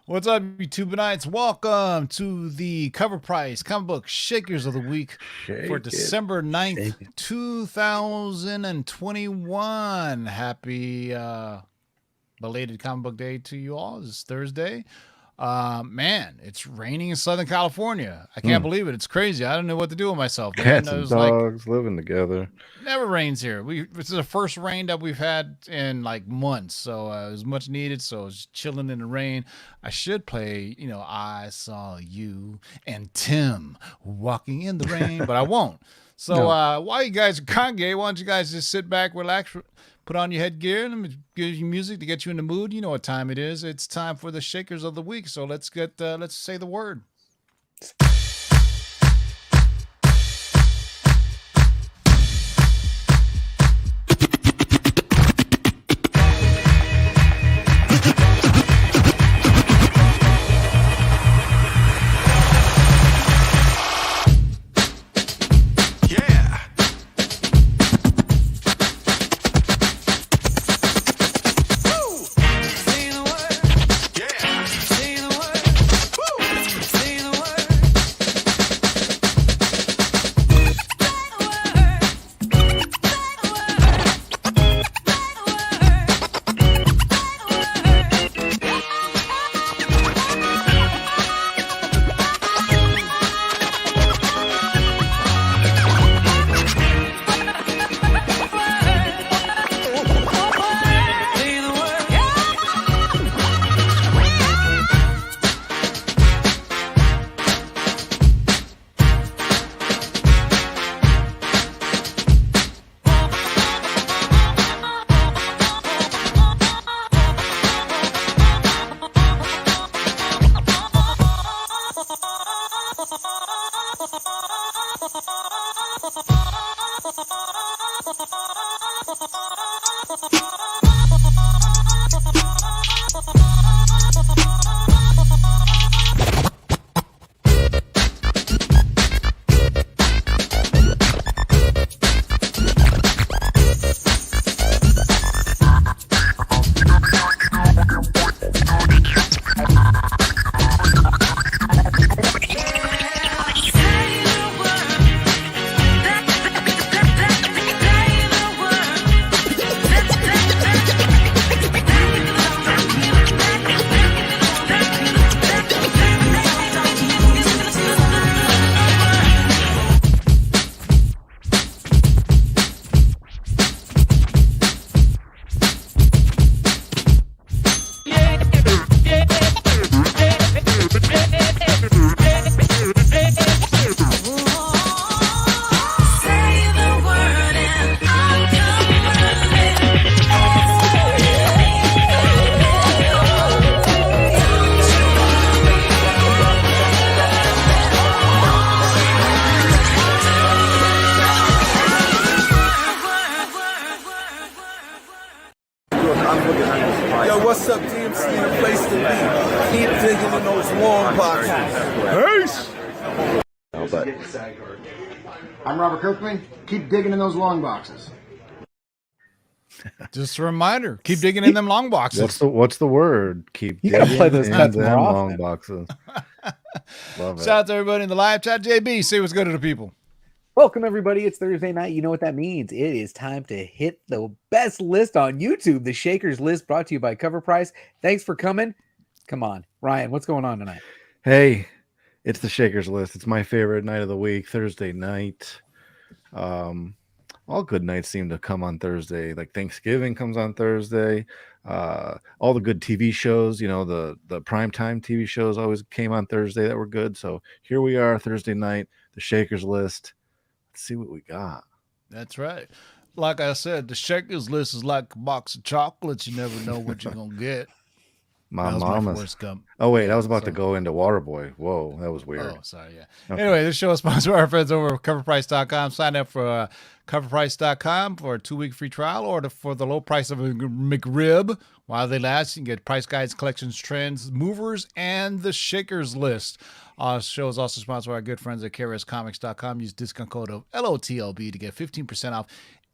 What's up, YouTubeites? Welcome to the Cover Price Comic Book Shakers of the Week for Shake it. December 9th, Shake it. 2021. Happy belated Comic Book Day to you all. It's Thursday. Man, it's raining in Southern California. I can't believe it. It's crazy. I don't know what to do with myself, man. Cats It and was like dogs living together. never rains here. This is the first rain that we've had in like months, so it was much needed. So I was chilling in the rain. I should play, I saw you and Tim walking in the rain, but I won't. So No. while you guys are congregate, why don't you guys just sit back, relax, put on your headgear, and give you music to get you in the mood. You know what time it is. It's time for the Shakers of the Week. So let's say the word. Yeah. Woo! Say the word. Yeah. Say the word. Woo! Say the word. Say the word. Say the word and I'll come Yo, what's up, DMC? The place to be. Keep digging in those long boxes. No, but I'm Robert Kirkman. Keep digging in those long boxes. Just a reminder: keep digging in them long boxes. what's the word? Keep You gotta digging play those in cuts them more often. long boxes. Love Shout it. out to everybody in the live chat. JB, say what's good to the people. Welcome, everybody. It's Thursday night. You know what that means. It is time to hit the best list on YouTube, the Shakers list, brought to you by CovrPrice. Thanks for coming. Come on. Ryan, what's going on tonight? Hey, it's the Shakers list. It's my favorite night of the week, Thursday night. All good nights seem to come on Thursday. Like Thanksgiving comes on Thursday. All the good TV shows, the primetime TV shows always came on Thursday that were good. So here we are, Thursday night, the Shakers list. Let's see what we got. That's right. Like I said, the Shakers list is like a box of chocolates. You never know what you're gonna get. My That was my mama's. Forrest Gump. Oh wait, Yeah, I was about to sorry. go into Waterboy. Whoa, that was weird. Oh, sorry. Yeah. Okay. Anyway, this show is sponsored by our friends over at CoverPrice.com. Sign up for CoverPrice.com for a 2-week free trial or for the low price of a McRib. While they last, you can get price guides, collections, trends, movers, and the Shakers list. Our show is also sponsored by our good friends at KRSComics.com. Use discount code of LOTLB to get 15% off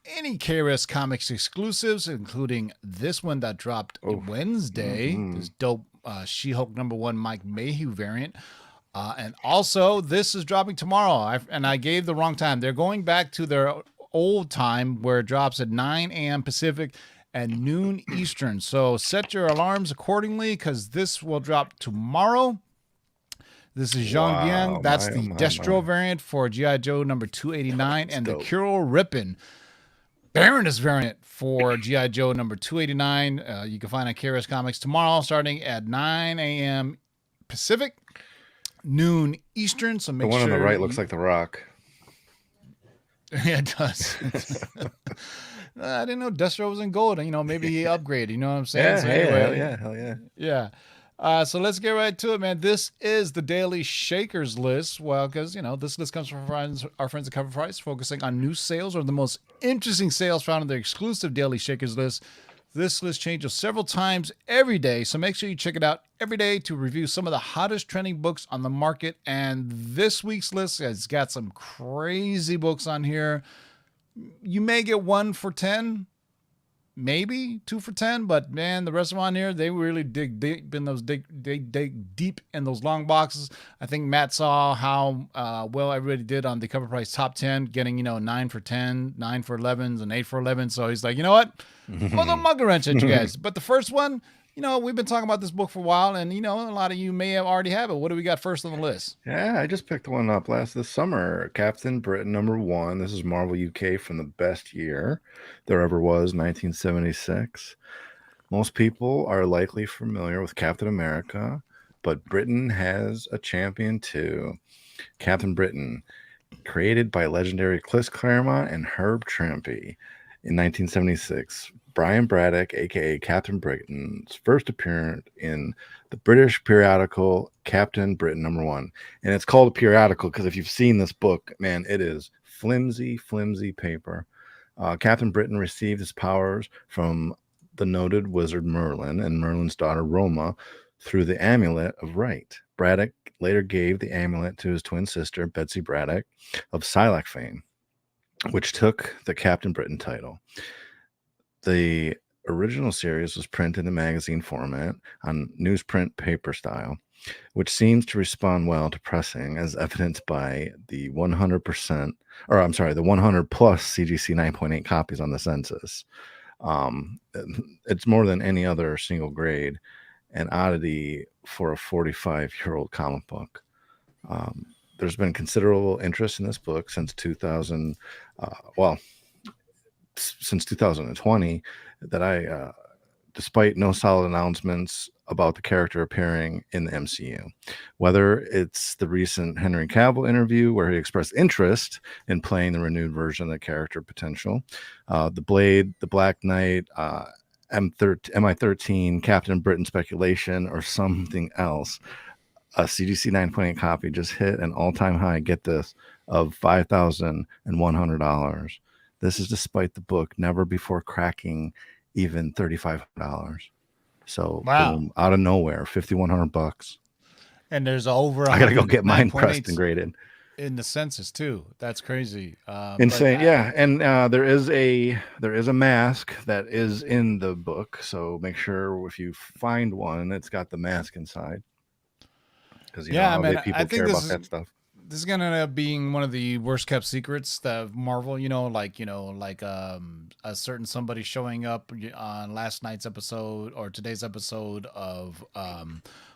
any KRS Comics exclusives, including this one that dropped Wednesday, this dope She-Hulk #1 Mike Mayhew variant. And also, this is dropping tomorrow. I gave the wrong time. They're going back to their old time where it drops at 9 a.m. Pacific and noon Eastern. So set your alarms accordingly because this will drop tomorrow. This is Zhang Bian. That's the Destro variant for G.I. Joe #289 and the Kuro Rippin Baroness variant for G.I. Joe #289. You can find on KRS Comics tomorrow starting at 9 a.m. Pacific, noon Eastern. So make The one sure on the right looks like The Rock. Yeah, it does. I didn't know Destro was in gold. Maybe he upgraded. You know what I'm saying? Yeah, So hell yeah. Yeah. So let's get right to it, man. This is the Daily Shakers list. Well, because, this list comes from our friends at CovrPrice, focusing on new sales or the most interesting sales found in the exclusive Daily Shakers list. This list changes several times every day, so make sure you check it out every day to review some of the hottest trending books on the market. And this week's list has got some crazy books on here. You may get 1 for 10, maybe 2 for 10, but man, the rest of them on here, they really dig deep in those dig deep in those long boxes. I think Matt saw how well everybody did on the CovrPrice top 10, getting 9 for 10, 9 for 11s, and 8 for 11. So he's like, you know what? Well, the mugger wrench at you guys. But the first one, we've been talking about this book for a while, and a lot of you may have already have it. What do we got first on the list? Yeah, I just picked one up this summer. Captain Britain #1. This is Marvel UK from the best year there ever was, 1976. Most people are likely familiar with Captain America, but Britain has a champion too. Captain Britain, created by legendary Chris Claremont and Herb Trimpe in 1976. Brian Braddock, aka Captain Britain's first appearance in the British periodical Captain Britain #1. And it's called a periodical because if you've seen this book, man, it is flimsy paper. Captain Britain received his powers from the noted wizard Merlin and Merlin's daughter Roma through the amulet of Right. Braddock later gave the amulet to his twin sister, Betsy Braddock, of Silac fame, which took the Captain Britain title. The original series was printed in magazine format on newsprint paper style, which seems to respond well to pressing, as evidenced by the 100 plus CGC 9.8 copies on the census. It's more than any other single grade, an oddity for a 45-year-old comic book. There's been considerable interest in this book since 2020 that despite no solid announcements about the character appearing in the MCU. Whether it's the recent Henry Cavill interview where he expressed interest in playing the renewed version of the character potential, the Blade, the Black Knight, MI13, Captain Britain speculation, or something else, a CGC 9.8 copy just hit an all-time high, get this, of $5,100. This is despite the book never before cracking even $3,500. So wow, boom, out of nowhere, $5,100. And there's over. I gotta go get mine pressed and graded in the census too. That's crazy. Insane, yeah. And there is a mask that is in the book, so make sure if you find one, it's got the mask inside. Because people care about that stuff. This is gonna end up being one of the worst kept secrets that Marvel, like a certain somebody showing up on last night's episode or today's episode of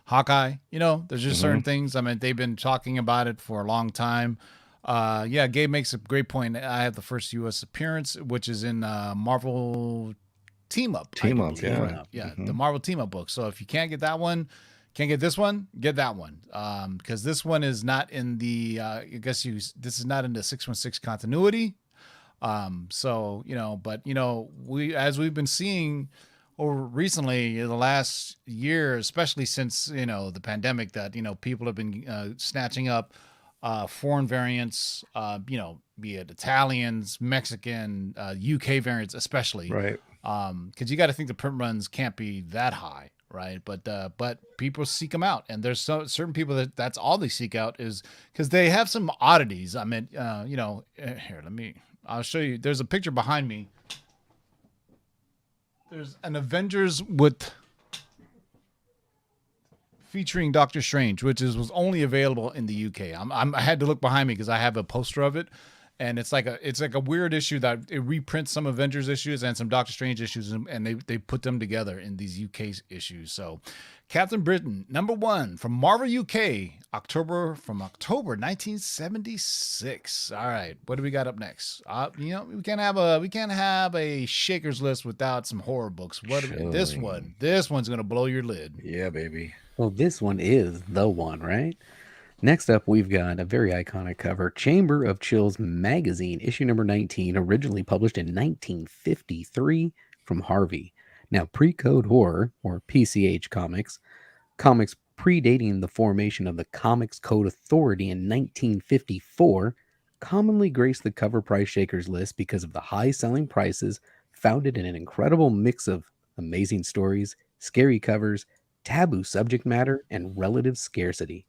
Hawkeye. There's just certain things. They've been talking about it for a long time. Gabe makes a great point. I have the first U.S. appearance, which is in Marvel Team Up. Yeah. The Marvel Team Up book. So if you can't get that one, can't get this one, get that one. Because this one is not in the, this is not in the 616 continuity. As we've been seeing over recently in the last year, especially since, the pandemic, that, people have been snatching up foreign variants, be it Italians, Mexican, UK variants, especially. Right. Because you got to think the print runs can't be that high. Right. But people seek them out. And there's certain people that's all they seek out is because they have some oddities. Here, let me I'll show you. There's a picture behind me. There's an Avengers with featuring Doctor Strange, which was only available in the UK. I had to look behind me because I have a poster of it, and it's like a weird issue that it reprints some Avengers issues and some Doctor Strange issues, and they put them together in these UK issues. So, Captain Britain #1 from Marvel UK, October 1976. All right, what do we got up next? We can't have a Shakers list without some horror books. This one's gonna blow your lid. Yeah, baby. Well, this one is the one, right? Next up, we've got a very iconic cover, Chamber of Chills magazine, issue number 19, originally published in 1953 from Harvey. Now, pre-code horror, or PCH comics predating the formation of the Comics Code Authority in 1954, commonly grace the cover price shakers list because of the high selling prices, founded in an incredible mix of amazing stories, scary covers, taboo subject matter, and relative scarcity.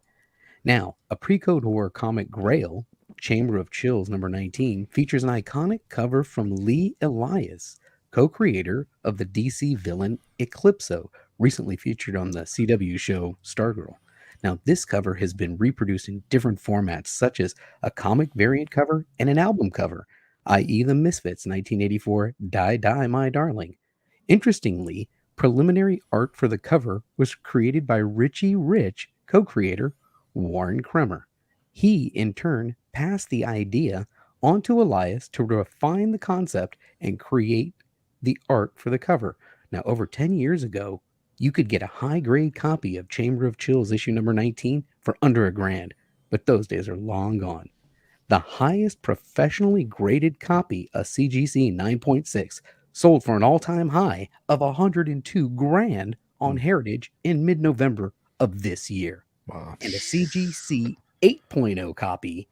Now, a pre-code horror comic Grail, Chamber of Chills number 19, features an iconic cover from Lee Elias, co-creator of the DC villain Eclipso, recently featured on the CW show Stargirl. Now, this cover has been reproduced in different formats, such as a comic variant cover and an album cover, i.e. the Misfits 1984 Die Die My Darling. Interestingly, preliminary art for the cover was created by Richie Rich co-creator Warren Kremer. He, in turn, passed the idea onto Elias to refine the concept and create the art for the cover. Now, over 10 years ago, you could get a high-grade copy of Chamber of Chills issue number 19 for under $1,000, but those days are long gone. The highest professionally graded copy, a CGC 9.6, sold for an all-time high of $102,000 on Heritage in mid-November of this year. Wow. And a CGC 8.0 copy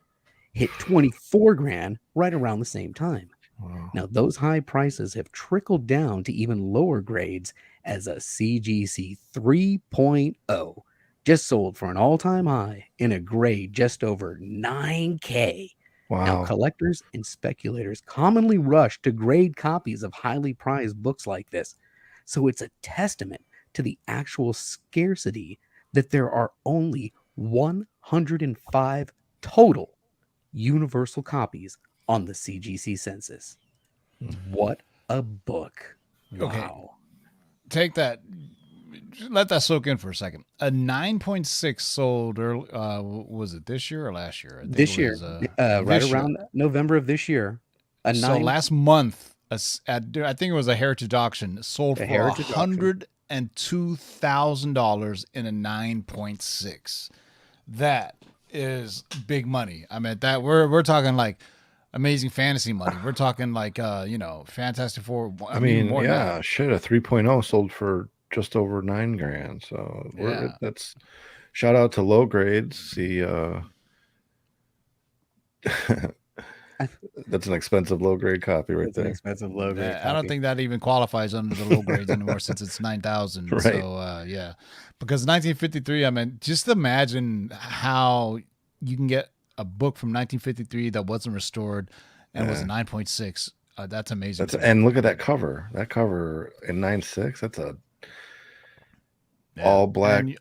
hit $24,000 right around the same time. Wow. Now, those high prices have trickled down to even lower grades, as a CGC 3.0 just sold for an all-time high in a grade just over $9,000. Wow. Now, collectors and speculators commonly rush to grade copies of highly prized books like this, so it's a testament to the actual scarcity that there are only 105 total universal copies on the CGC census. What a book. Okay. Wow. Take that. Let that soak in for a second. A 9.6 sold early, was it this year or last year? I think This it year, was, right this year. around November of this year, a So 9 last month, I think it was a Heritage auction, sold A for Heritage auction. $102,000 in a 9.6. That is big money. I mean, that we're talking like Amazing Fantasy money. We're talking like Fantastic Four. I mean, more than yeah, that. shit, a 3.0 sold for just over $9,000. So Yeah. that's shout out to low grades. The that's an expensive low grade copy right It's an there. expensive logo. I don't think that even qualifies under the low grades anymore since it's 9,000. Right. So yeah, because 1953. I mean, just imagine how you can get a book from 1953 that wasn't restored and was a 9.6. That's amazing. And look at that cover. That cover in 9.6. That's a Yeah. all black. And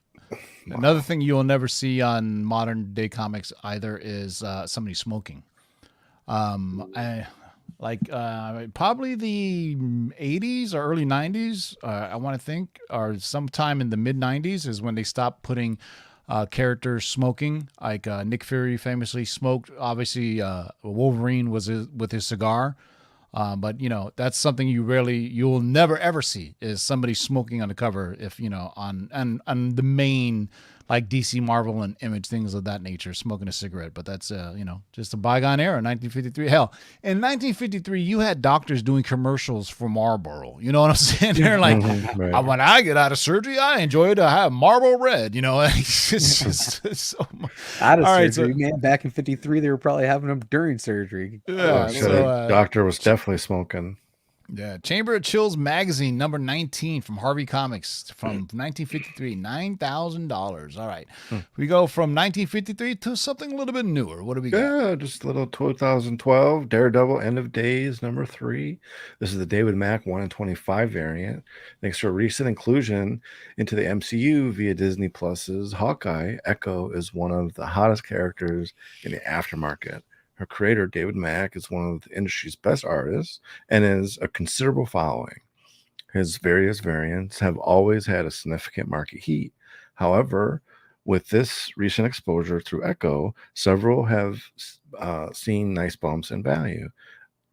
another thing you'll never see on modern day comics either is somebody smoking. Probably the 80s or early 90s, I want to think, or sometime in the mid 90s is when they stopped putting characters smoking. Like Nick Fury famously smoked. Obviously, Wolverine was with his cigar. But that's something you'll never ever see is somebody smoking on the cover. If on the main like DC, Marvel, and Image, things of that nature, smoking a cigarette. But that's just a bygone era. 1953. Hell, in 1953, you had doctors doing commercials for Marlboro. You know what I'm saying? They're like, Right. when I get out of surgery, I enjoy to have Marlboro Red. It's just it's so much. Out of All right, surgery, man. Back in '53, they were probably having them during surgery. Yeah, Oh, shit, so, doctor was definitely smoking. Yeah, Chamber of Chills magazine number 19 from Harvey Comics from 1953, $9,000. All right, we go from 1953 to something a little bit newer. What do we got? Yeah, just a little 2012 Daredevil End of Days number 3. This is the David Mack 1 in 25 variant. Thanks to a recent inclusion into the MCU via Disney Plus's Hawkeye, Echo is one of the hottest characters in the aftermarket. Her creator, David Mack, is one of the industry's best artists and is a considerable following. His various variants have always had a significant market heat. However, with this recent exposure through Echo, several have seen nice bumps in value.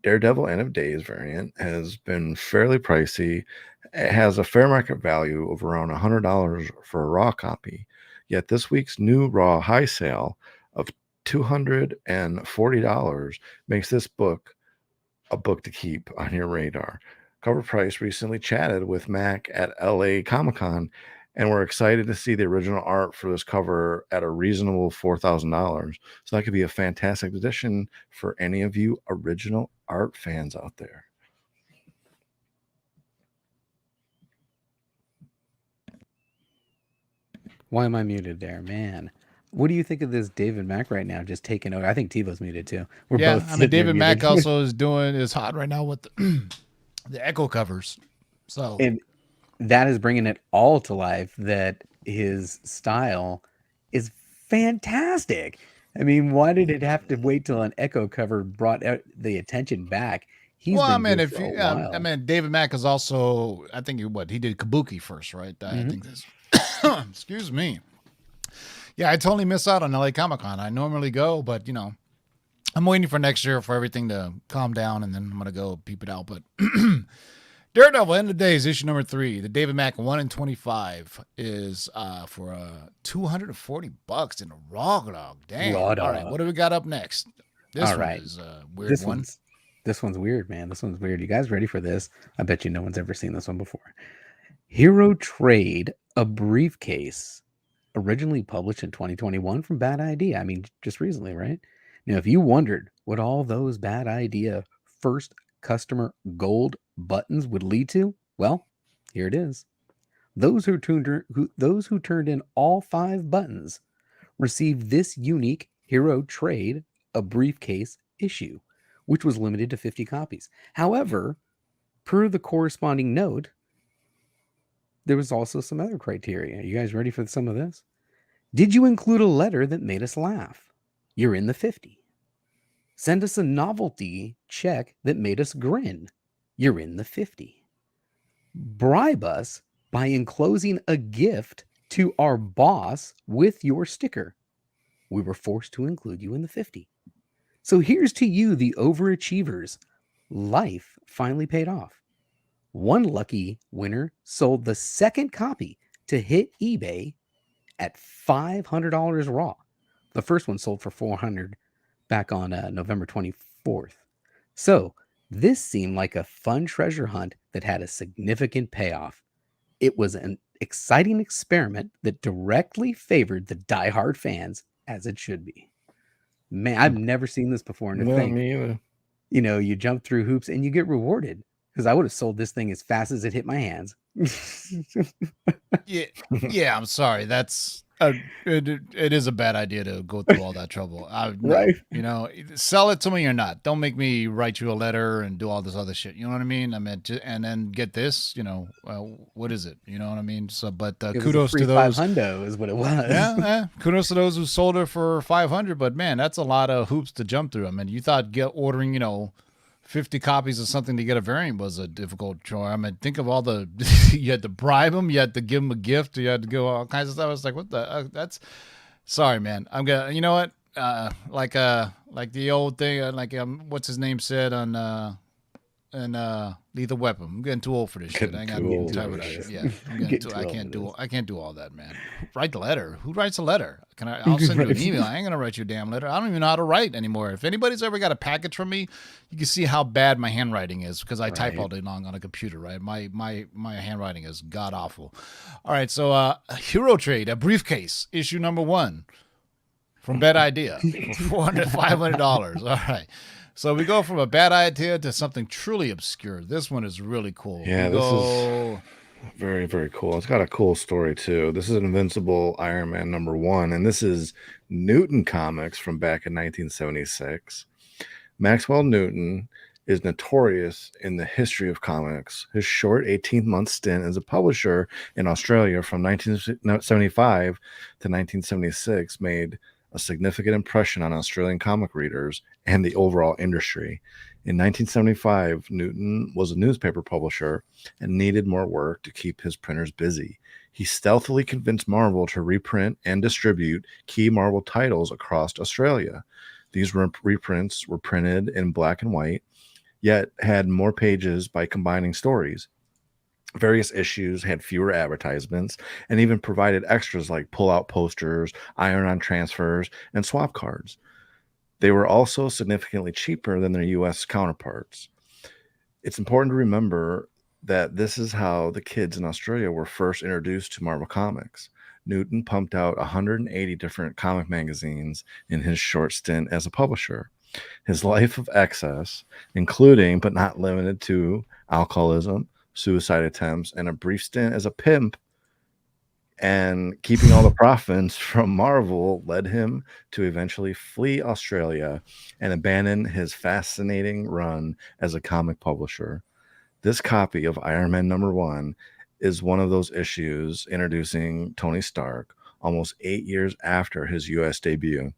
Daredevil End of Days variant has been fairly pricey. It has a fair market value of around $100 for a raw copy. Yet this week's new raw high sale of $240 makes this book a book to keep on your radar. CovrPrice recently chatted with Mac at LA Comic-Con, and we're excited to see the original art for this cover at a reasonable $4,000. So that could be a fantastic addition for any of you original art fans out there. Why am I muted there, man? What do you think of this David Mack right now? Just taking over. I think TiVo's muted too. We're Yeah, both. I sitting mean, there David Mack muted. also is hot right now with the Echo covers. So And that is bringing it all to life. That his style is fantastic. I mean, why did it have to wait till an Echo cover brought out the attention back? He's well, I been mean, good if for a you, while. I mean, David Mack is also, I think he did Kabuki first, right? I Mhm. think this. Excuse me. Yeah, I totally miss out on LA Comic Con. I normally go, but I'm waiting for next year for everything to calm down, and then I'm gonna go peep it out. But Daredevil End of Days issue number 3, the David Mack 1 in 25 is for $240 in a raw dog. Damn. Raw All right, dog. what do we got up next? This All one right. is a weird This one. one's weird, man. This one's weird. You guys ready for this? I bet you no one's ever seen this one before. Hero Trade, a briefcase, originally published in 2021 from Bad Idea. I mean, just recently, right? Now, if you wondered what all those Bad Idea first customer gold buttons would lead to, well, here it is. Those who turned in all 5 buttons received this unique Hero Trade, a briefcase issue, which was limited to 50 copies. However, per the corresponding note, there was also some other criteria. Are you guys ready for some of this? Did you include a letter that made us laugh? You're in the 50. Send us a novelty check that made us grin. You're in the 50. Bribe us by enclosing a gift to our boss with your sticker. We were forced to include you in the 50. So here's to you, the overachievers. Life finally paid off. One lucky winner sold the second copy to hit eBay at $500 raw. The first one sold for $400 back on November 24th. So this seemed like a fun treasure hunt that had a significant payoff. It was an exciting experiment that directly favored the diehard fans, as it should be. Man, I've never seen this before. And to No, think, me either. you jump through hoops and you get rewarded. Because I would have sold this thing as fast as it hit my hands. Yeah, I'm sorry. That's it is a bad idea to go through all that trouble. Right. Sell it to me or not. Don't make me write you a letter and do all this other shit. You know what I mean? I mean, and then get this. What is it? You know what I mean? So, but It was a kudos free to those. $500 is what it was. Yeah, kudos to those who sold it for $500. But man, that's a lot of hoops to jump through. I mean, you thought ordering 50 copies of something to get a variant was a difficult chore. I mean, think of all the you had to bribe them, you had to give them a gift, you had to go all kinds of stuff. I was like, what the? That's sorry, man. I'm gonna. You know what? Like the old thing, what's his name said on Lethal Weapon. I'm getting too old for this shit. I ain't got Getting too time old for for that this. shit. Yeah, I'm getting Getting too, too old for I can't do all that, man. Write the letter. Who writes a letter? I'll send you an email. I ain't gonna write you a damn letter. I don't even know how to write anymore. If anybody's ever got a package from me, you can see how bad my handwriting is because I type all day long on a computer. Right, my handwriting is god awful. All right, so Hero Trade, a briefcase, issue number 1 from Bad Idea for $400, $500. All right. So we go from a bad idea to something truly obscure. This one is really cool. Yeah, we this is go. very, very cool. It's got a cool story too. This is an Invincible Iron Man #1, and this is Newton Comics from back in 1976. Maxwell Newton is notorious in the history of comics. His short 18-month stint as a publisher in Australia from 1975 to 1976 made a significant impression on Australian comic readers and the overall industry. In 1975, Newton was a newspaper publisher and needed more work to keep his printers busy. He stealthily convinced Marvel to reprint and distribute key Marvel titles across Australia. These reprints were printed in black and white, yet had more pages by combining stories. Various issues had fewer advertisements and even provided extras like pull-out posters, iron-on transfers, and swap cards. They were also significantly cheaper than their U.S. counterparts. It's important to remember that this is how the kids in Australia were first introduced to Marvel Comics. Newton pumped out 180 different comic magazines in his short stint as a publisher. His life of excess, including but not limited to alcoholism, suicide attempts, and a brief stint as a pimp, and keeping all the profits from Marvel led him to eventually flee Australia and abandon his fascinating run as a comic publisher. This copy of Iron Man #1 is one of those issues introducing Tony Stark almost 8 years after his U.S. debut.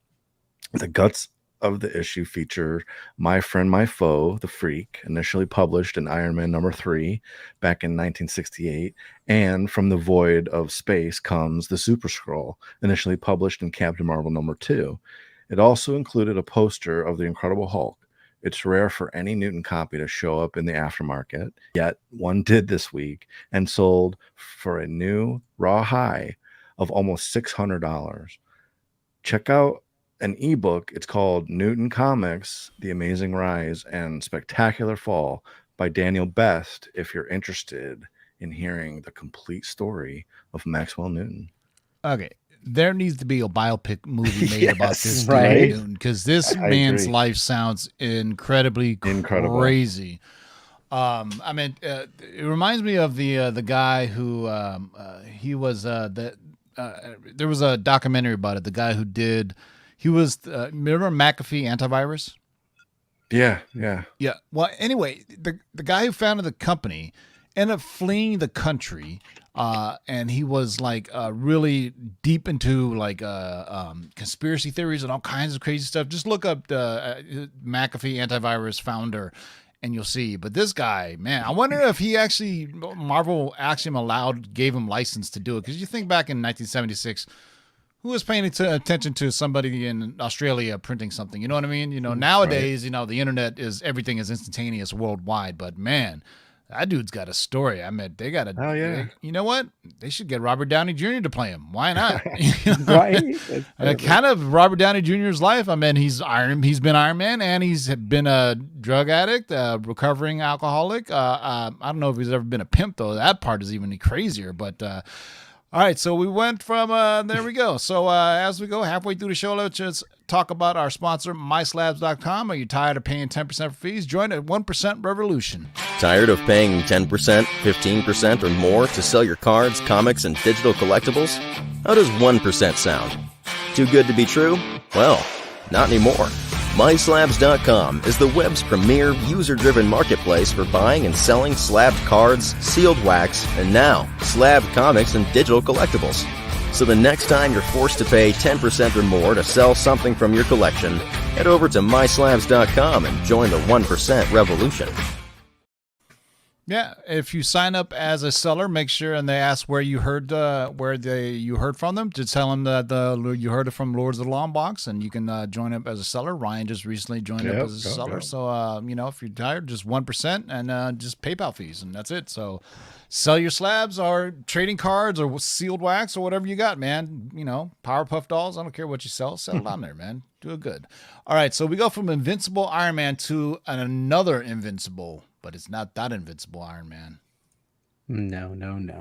The guts of the issue feature My Friend, My Foe, The Freak, initially published in Iron Man #3 back in 1968, and From the Void of Space comes The Super Skrull, initially published in Captain Marvel #2. It also included a poster of the Incredible Hulk. It's rare for any Newton copy to show up in the aftermarket, yet one did this week and sold for a new raw high of almost $600. Check out an ebook. It's called Newton Comics, The Amazing Rise and Spectacular Fall by Daniel Best if you're interested in hearing the complete story of Maxwell Newton. Okay. There needs to be a biopic movie made about Yes, this right. dude, because this I man's agree. life sounds incredibly Incredible. crazy. I mean, it reminds me of the guy who he was there was a documentary about it. The guy who did remember McAfee antivirus? Yeah. Yeah. Well, anyway, the guy who founded the company ended up fleeing the country, and he was like really deep into like conspiracy theories and all kinds of crazy stuff. Just look up the McAfee antivirus founder, and you'll see. But this guy, man, I wonder if Marvel actually gave him license to do it. Because you think back in 1976. Who was paying attention to somebody in Australia printing something? You know what I mean? Nowadays, the internet everything is instantaneous worldwide. But man, that dude's got a story. I mean, they got to. Oh, yeah. You know what? They should get Robert Downey Jr. to play him. Why not? Right? Kind of Robert Downey Jr.'s life. I mean, he's been Iron Man, and he's been a drug addict, a recovering alcoholic. I don't know if he's ever been a pimp though. That part is even crazier. But all right, so we went from there we go. So as we go halfway through the show, let's just talk about our sponsor, MySlabs.com. Are you tired of paying 10% for fees? Join the 1% revolution. Tired of paying 10%, 15%, or more to sell your cards, comics, and digital collectibles? How does 1% sound? Too good to be true? Well, not anymore. MySlabs.com is the web's premier user-driven marketplace for buying and selling slabbed cards, sealed wax, and now slabbed comics and digital collectibles. So the next time you're forced to pay 10% or more to sell something from your collection, head over to MySlabs.com and join the 1% revolution. Yeah, if you sign up as a seller, make sure and they ask where you heard from them. Just tell them that you heard it from Lords of the Long Box, and you can join up as a seller. Ryan just recently joined up as a seller, so if you're tired, just 1% and just PayPal fees, and that's it. So sell your slabs or trading cards or sealed wax or whatever you got, man. Powerpuff Dolls. I don't care what you sell it on there, man. Do it good. All right, so we go from Invincible Iron Man to another Invincible. But it's not that Invincible Iron Man. No.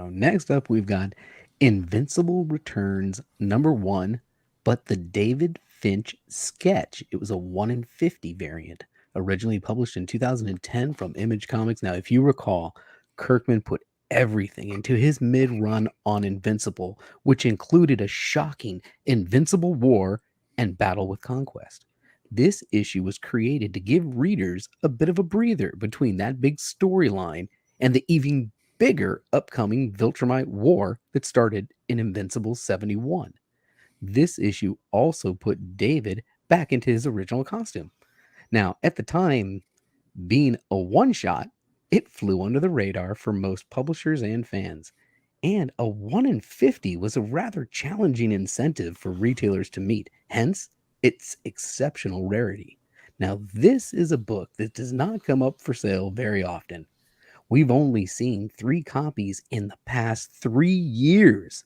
Next up, we've got Invincible Returns #1, but the David Finch sketch. It was a 1 in 50 variant. originally published in 2010 from Image Comics. Now, if you recall, Kirkman put everything into his mid-run on Invincible, which included a shocking Invincible War and Battle with Conquest. This issue was created to give readers a bit of a breather between that big storyline and the even bigger upcoming Viltrumite War that started in Invincible 71. This issue also put David back into his original costume. Now, at the time, being a one-shot, it flew under the radar for most publishers and fans. And a 1 in 50 was a rather challenging incentive for retailers to meet, hence its exceptional rarity. Now, this is a book that does not come up for sale very often. We've only seen 3 copies in the past 3 years,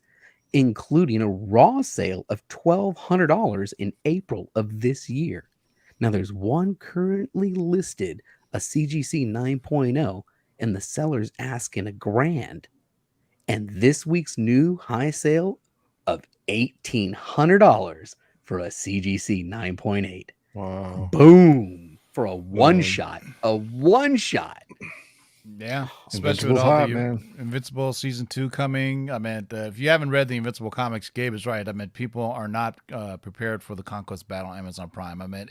including a raw sale of $1,200 in April of this year. Now, there's one currently listed, a CGC 9.0, and the seller's asking $1,000. And this week's new high sale of $1,800 for a CGC 9.8. Wow. Boom! For a one shot. A one shot. Yeah, especially with Invincible's all hot, the man. Invincible season 2 coming. I mean, if you haven't read the Invincible comics, Gabe is right. I mean, people are not prepared for the Conquest Battle on Amazon Prime. I mean,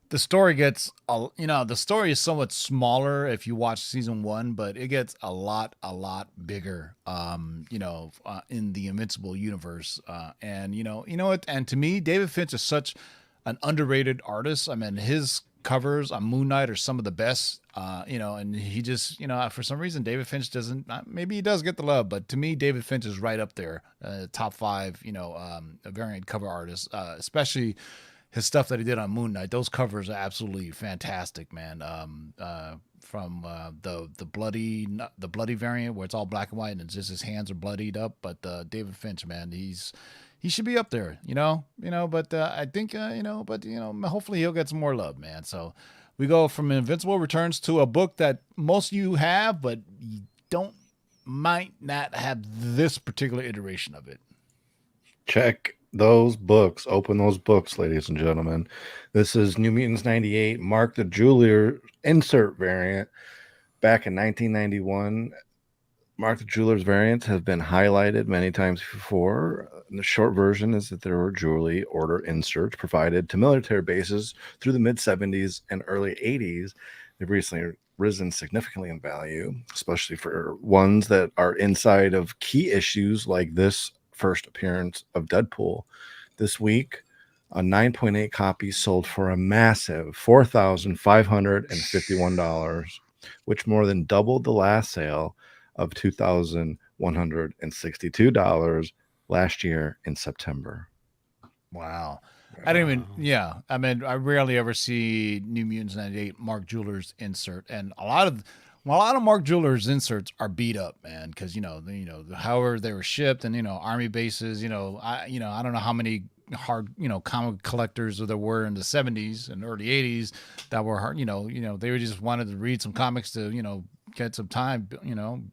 the story gets, the story is somewhat smaller if you watch season 1, but it gets a lot bigger, in the Invincible universe. And you know what? And to me, David Finch is such an underrated artist. I mean, his covers on Moon Knight are some of the best, and he just, for some reason, David Finch doesn't, maybe he does get the love, but to me, David Finch is right up there, top 5, variant cover artists, especially his stuff that he did on Moon Knight. Those covers are absolutely fantastic, man. From the bloody variant where it's all black and white and just his hands are bloodied up, but David Finch, man, he should be up there, but I think, hopefully he'll get some more love, man. So we go from Invincible Returns to a book that most of you have, but you might not have this particular iteration of it. Check those books. Open those books, ladies and gentlemen. This is New Mutants 98, Mark the Jeweler insert variant. Back in 1991, Mark the Jeweler's variants have been highlighted many times before. The short version is that there were jewelry order inserts provided to military bases through the mid-70s and early 80s. They've recently risen significantly in value, especially for ones that are inside of key issues like this first appearance of Deadpool. This week, a 9.8 copy sold for a massive $4,551, which more than doubled the last sale of $2,162 last year in September. Wow. I don't even, yeah. I mean, I rarely ever see New Mutants 98 Mark Jewelers insert, and a lot of Mark Jewelers inserts are beat up, man, because however they were shipped, and army bases, I don't know how many hard comic collectors there were in the 70s and early 80s that were hard, they just wanted to read some comics to get some time,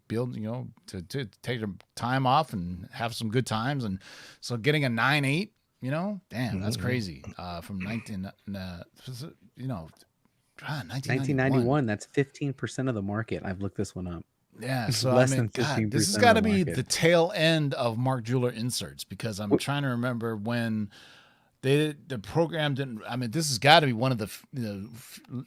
build, to take their time off and have some good times, and so getting a 9.8, damn, that's crazy. From 1991, that's 15% of the market. I've looked this one up. Yeah, It's so less I mean, than God, 15% this has of got the to be market. the tail end of Mark Jeweler inserts, because I'm trying to remember when the program didn't. I mean, this has got to be one of the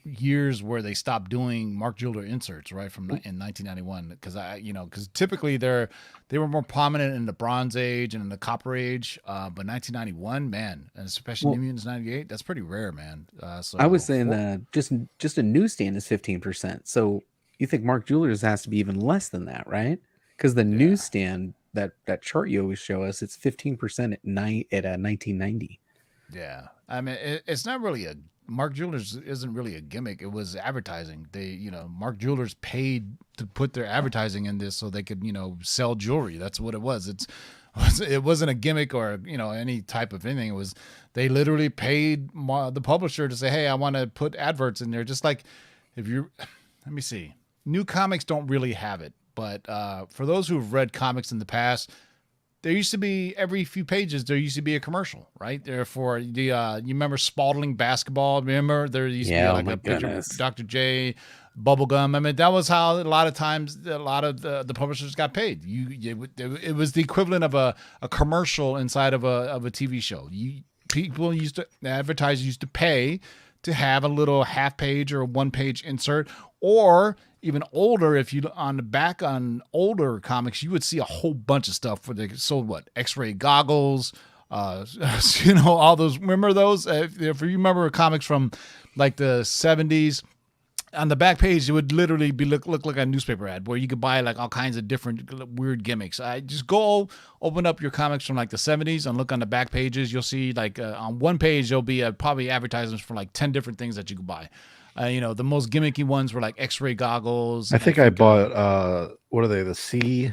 years where they stopped doing Mark Jeweler inserts, right? In 1991, because typically they were more prominent in the Bronze Age and in the Copper Age, but 1991, man, and especially New Mutants 98, that's pretty rare, man. So I was saying that just a newsstand is 15%. So you think Mark Jewelers has to be even less than that, right? Because the newsstand, that chart you always show us, it's 15% at 1990. Yeah, I mean, it's not really Mark Jewelers isn't really a gimmick. It was advertising. Mark Jewelers paid to put their advertising in this so they could, sell jewelry. That's what it was. It wasn't a gimmick or, any type of anything. It was, they literally paid the publisher to say, hey, I want to put adverts in there. Just like let me see, new comics don't really have it. But for those who've read comics in the past, there used to be every few pages there used to be a commercial, right? Therefore, you remember Spalding basketball? Remember there used to be Yeah, like oh my a picture of goodness. Dr. J, bubblegum. I mean, that was how a lot of times a lot of the publishers got paid. It was the equivalent of a commercial inside of a TV show. Advertisers used to pay to have a little half page or 1 page insert, or even older, if you on the back on older comics, you would see a whole bunch of stuff where they sold X-ray goggles, all those. Remember those? If you remember comics from like the 70s, on the back page, it would literally be look like a newspaper ad where you could buy like all kinds of different weird gimmicks. I just go open up your comics from like the 70s and look on the back pages. You'll see like on one page, there'll be probably advertisements for like 10 different things that you could buy. The most gimmicky ones were like X-ray goggles. I think I bought what are they? The sea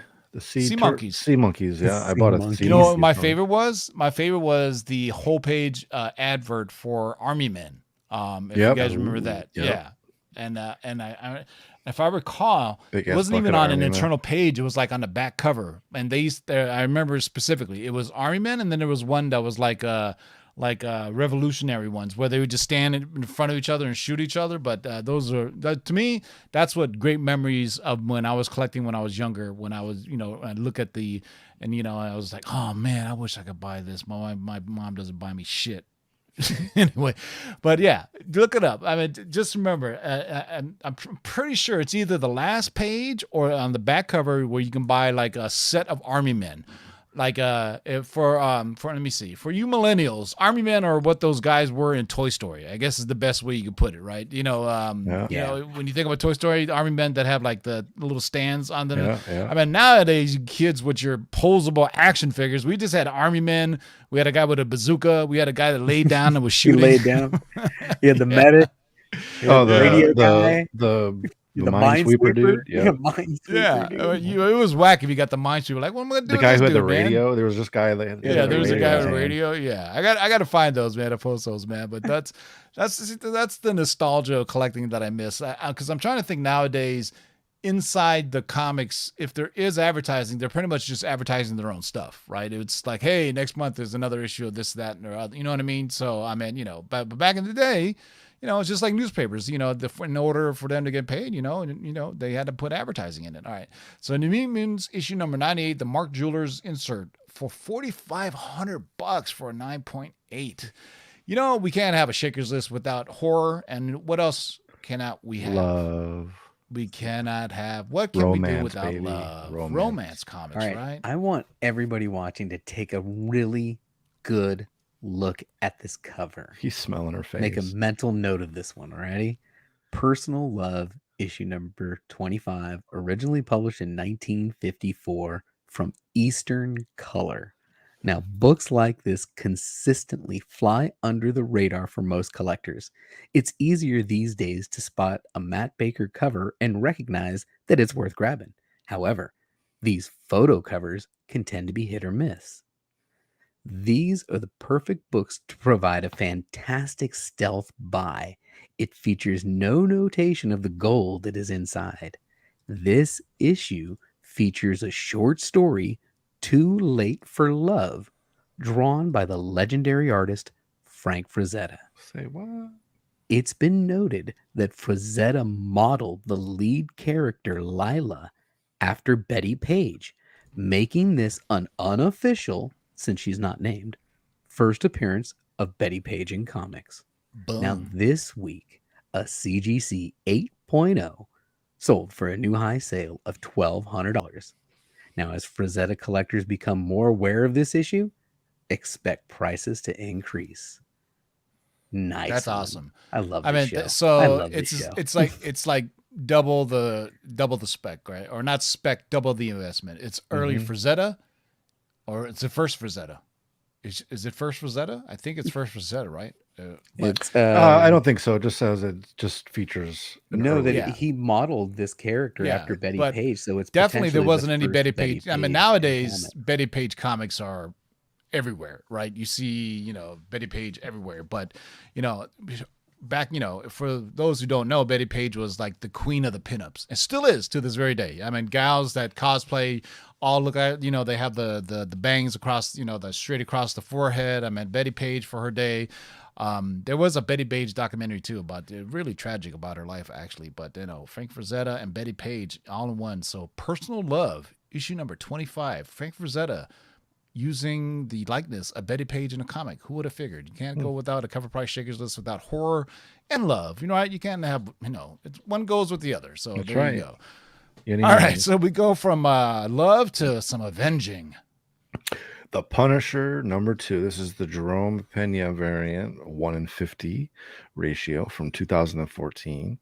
monkeys. Sea monkeys. Yeah, I Sea bought a monkeys. sea. You know what monkey my from- favorite was? My favorite was the whole page advert for Army Men. If you Yep. guys remember that, Yep. yeah. And I if I recall, Big it ass wasn't even bucket of on an Army Men. internal page. It was like on the back cover. And I remember specifically, it was Army Men, and then there was one that was like revolutionary ones where they would just stand in front of each other and shoot each other. But to me, that's what great memories of when I was collecting when I was younger. When I was, I look at I was like, oh man, I wish I could buy this. My mom doesn't buy me shit. Anyway, but yeah, look it up. I mean, just remember, I'm pretty sure it's either the last page or on the back cover where you can buy like a set of Army Men. Like let me see, for you millennials, Army Men are what those guys were in Toy Story. I guess is the best way you could put it, right? When you think about Toy Story, the Army Men that have like the little stands on them. Yeah. I mean, nowadays, you kids with your posable action figures, we just had Army Men. We had a guy with a bazooka. We had a guy that laid down and was He shooting. laid down. He had the medic. he had Oh, the radio guy. the minesweeper dude. Yeah. Minesweeper Yeah, dude. it was whack if you got the Minesweeper. Like, what am I gonna do? The with guy this who had the dude, man? radio. There was this guy that Yeah, there was a guy with a on. radio. Yeah, I got to find those, man. To post those, man. But that's the nostalgia of collecting that I miss. Because I'm trying to think nowadays, inside the comics, if there is advertising, they're pretty much just advertising their own stuff, right? It's like, hey, next month there's another issue of this, that, and the other. You know what I mean? So I mean, but back in the day, it's just like newspapers. In order for them to get paid, they had to put advertising in it. All right. So New Mutants issue number 98, the Mark Jewelers insert for $4,500 for a 9.8. We can't have a Shakers list without horror. And what else cannot we have? Love. We cannot have. What can we do Romance, without baby. love? Romance. Romance comics, All right. right? I want everybody watching to take a really good look at this cover. He's smelling her face. Make a mental note of this one. Alrighty. Personal Love, issue number 25, originally published in 1954 from Eastern Color. Now, books like this consistently fly under the radar for most collectors. It's easier these days to spot a Matt Baker cover and recognize that it's worth grabbing. However, these photo covers can tend to be hit or miss. These are the perfect books to provide a fantastic stealth buy. It features no notation of the gold that is inside. This issue features a short story, Too Late for Love, drawn by the legendary artist Frank Frazetta. Say what? It's been noted that Frazetta modeled the lead character Lila after Betty Page, making this an unofficial, since she's not named, first appearance of Betty Page in comics. Boom. Now, this week, a CGC 8.0 sold for a new high sale of $1,200. Now, as Frazetta collectors become more aware of this issue, expect prices to increase. Nice. That's one. awesome. I love I this mean, show. I so love this show. it's like double the spec, right? Or not spec, double the investment. It's early Frazetta, or it's the first Frazetta. Is it first Frazetta? I think it's first Frazetta, right? It's I don't think so. It just says it just features. an no, that early- Yeah. he modeled this character Yeah, after Betty but Page, so it's definitely there potentially the wasn't any first Betty Page. I mean, Page nowadays comic. Betty Page comics are everywhere, right? You see, Betty Page everywhere, but back, for those who don't know, Betty Page was like the queen of the pinups. It still is to this very day. I mean, gals that cosplay all look at, they have the bangs across, the straight across the forehead. I mean, Betty Page for her day. There was a Betty Page documentary too about really tragic about her life actually, but Frank Frazetta and Betty Page all in one. So Personal Love, issue number 25, Frank Frazetta using the likeness of Betty Page in a comic. Who would have figured? You can't go without a Cover Price Shakers list without horror and love. You know, right? You can't have, one goes with the other. So That's there right. you go. Yin and All yang. right. So we go from love to some avenging. The Punisher #2. This is the Jerome Pena variant, 1 in 50 ratio from 2014.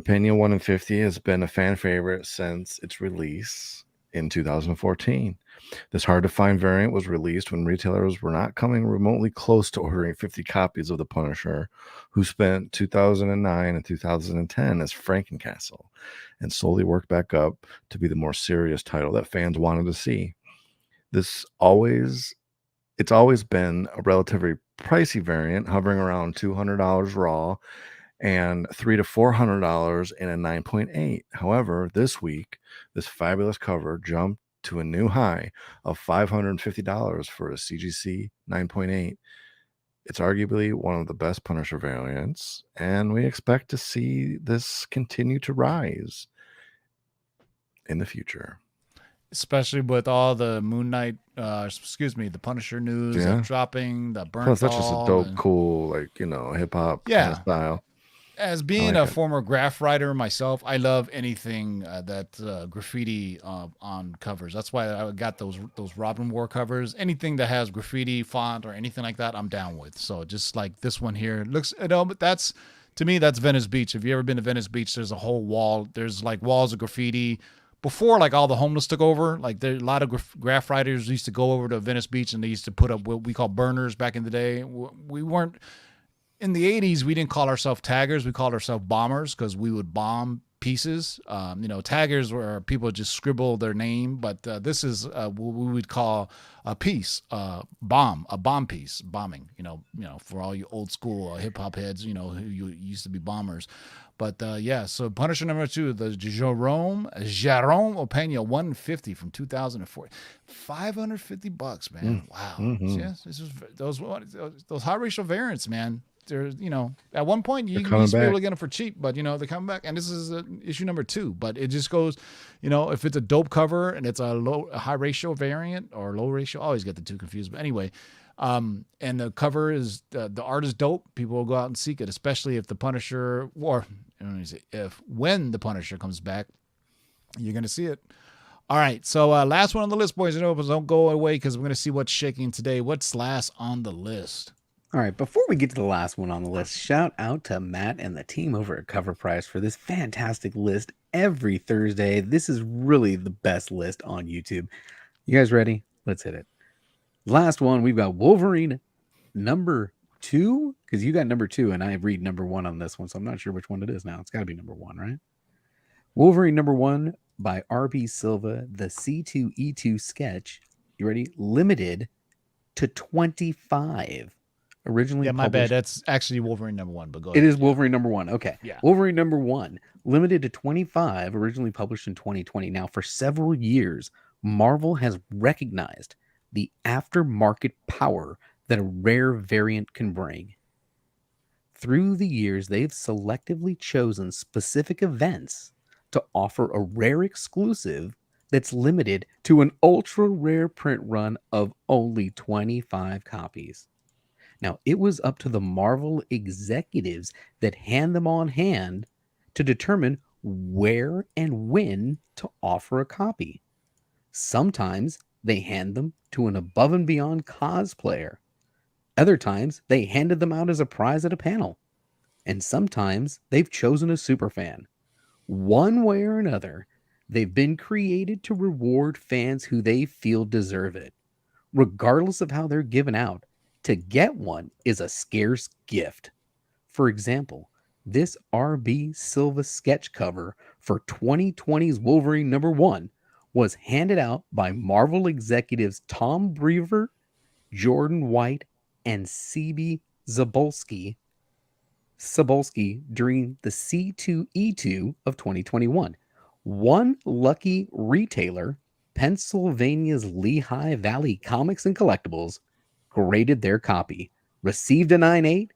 Pena 1 in 50 has been a fan favorite since its release in 2014. This hard to find variant was released when retailers were not coming remotely close to ordering 50 copies of the Punisher, who spent 2009 and 2010 as Frankencastle and slowly worked back up to be the more serious title that fans wanted to see. It's always been a relatively pricey variant, hovering around $200 raw and $300 to $400 in a 9.8. However, this week, this fabulous cover jumped to a new high of $550 for a CGC 9.8. It's arguably one of the best Punisher variants, and we expect to see this continue to rise in the future. Especially with all the Moon Knight, the Punisher news Yeah. dropping, the burn. Plus, that's just a dope, cool, hip hop kind of style. As being like a it. former graph writer myself, I love anything that graffiti on covers. That's why I got those Robin War covers. Anything that has graffiti font or anything like that, I'm down with. So just like this one here looks, but that's, to me, that's Venice Beach. If you ever been to Venice Beach, there's a whole wall. There's like walls of graffiti. Before, like all the homeless took over, like there a lot of graph writers used to go over to Venice Beach and they used to put up what we call burners back in the day. We weren't. In the 80s, we didn't call ourselves taggers. We called ourselves bombers because we would bomb pieces. Taggers were people just scribble their name, but this is what we would call a piece, a bomb piece, bombing. For all you old school hip hop heads, who you used to be bombers. But so Punisher #2, the Jerome Opeña 150 from 2004, $550, man. Wow. Mhm. Yes, this is those high ratio variants, man. There's, at one point you coming used to be able back. to get them for cheap, but they're coming back, and this is issue #2. But it just goes, if it's a dope cover and it's a high ratio variant or low ratio, I always get the two confused. But anyway, and the cover is the art is dope. People will go out and seek it, especially if the Punisher when the Punisher comes back, you're gonna see it. All right, so last one on the list, boys and girls. Don't go away because we're gonna see what's shaking today. What's last on the list? All right, before we get to the last one on the list, shout out to Matt and the team over at CovrPrice for this fantastic list every Thursday. This is really the best list on YouTube. You guys ready? Let's hit it. Last one, we've got Wolverine #2, because you got #2 and I read #1 on this one, so I'm not sure which one it is now. It's got to be #1, right? Wolverine #1 by R.B. Silva, the C2E2 sketch. You ready? Limited to 25. Originally Yeah, my bad. published- That's actually Wolverine #1, but go It ahead. is Wolverine #1. Okay. Yeah. Wolverine #1, limited to 25, originally published in 2020. Now, for several years, Marvel has recognized the aftermarket power that a rare variant can bring. Through the years, they've selectively chosen specific events to offer a rare exclusive that's limited to an ultra rare print run of only 25 copies. Now, it was up to the Marvel executives that hand them on hand to determine where and when to offer a copy. Sometimes they hand them to an above and beyond cosplayer. Other times they handed them out as a prize at a panel. And sometimes they've chosen a superfan. One way or another, they've been created to reward fans who they feel deserve it. Regardless of how they're given out, to get one is a scarce gift. For example, this R.B. Silva sketch cover for 2020's Wolverine #1 was handed out by Marvel executives Tom Brevoort, Jordan White, and C.B. Zabolski Sobolski during the C2E2 of 2021. One lucky retailer, Pennsylvania's Lehigh Valley Comics and Collectibles, graded their copy, received a 9.8,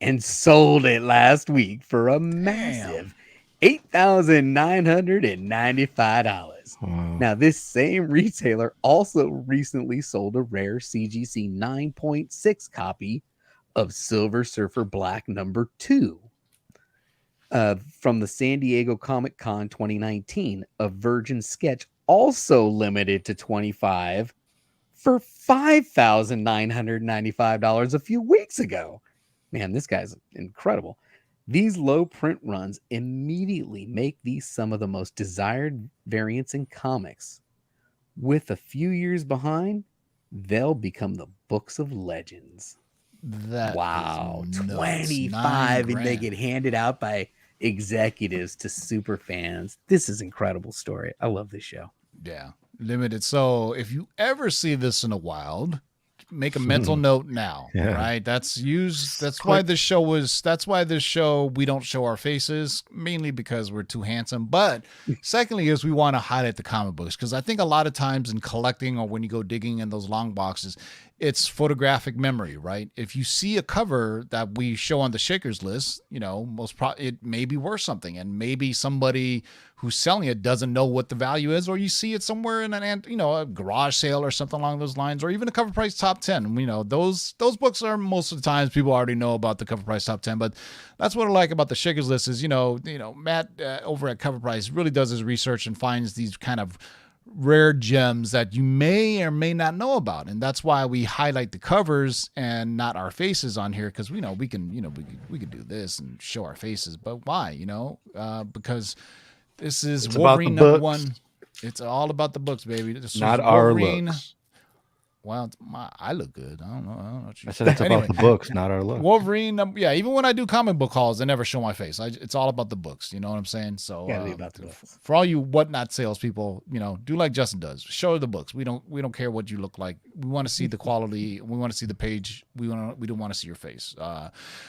and sold it last week for a massive $8,995. Wow. Now, this same retailer also recently sold a rare CGC 9.6 copy of Silver Surfer Black number 2 from the San Diego Comic Con 2019, a Virgin sketch also limited to 25 for $5,995 a few weeks ago. Man, this guy's incredible. These low print runs immediately make these some of the most desired variants in comics. With a few years behind, they'll become the books of legends. That Wow, is nuts. 25 and they $9,000. get handed out by executives to super fans. This is an incredible story. I love this show. Yeah, limited. So if you ever see this in the wild, make a mental note now. Yeah. Right. That's used. That's why this show was. That's why this show we don't show our faces, mainly because we're too handsome. But secondly, is we want to highlight the comic books, because I think a lot of times in collecting or when you go digging in those long boxes, it's photographic memory, right? If you see a cover that we show on the Shakers list, you know, it may be worth something, and maybe somebody who's selling it doesn't know what the value is, or you see it somewhere in a garage sale or something along those lines, or even a Cover Price top 10. You know, those books are most of the times people already know about the Cover Price top 10, but that's what I like about the Shakers list is, Matt over at Cover Price really does his research and finds these kind of rare gems that you may or may not know about, and that's why we highlight the covers and not our faces on here, because we can do this and show our faces, but why? Because this is It's about Wolverine the number books. 1. It's all about the books, baby. This is Not our Wolverine. looks. Well, I look good. I don't know what you I said it's Anyway, about the books, not our look. Wolverine. Yeah, even when I do comic book hauls, I never show my face. It's all about the books. You know what I'm saying? So Gotta be about the books. for all you whatnot salespeople, do like Justin does. Show the books. We don't care what you look like. We want to see the quality. We want to see the page. We don't want to see your face.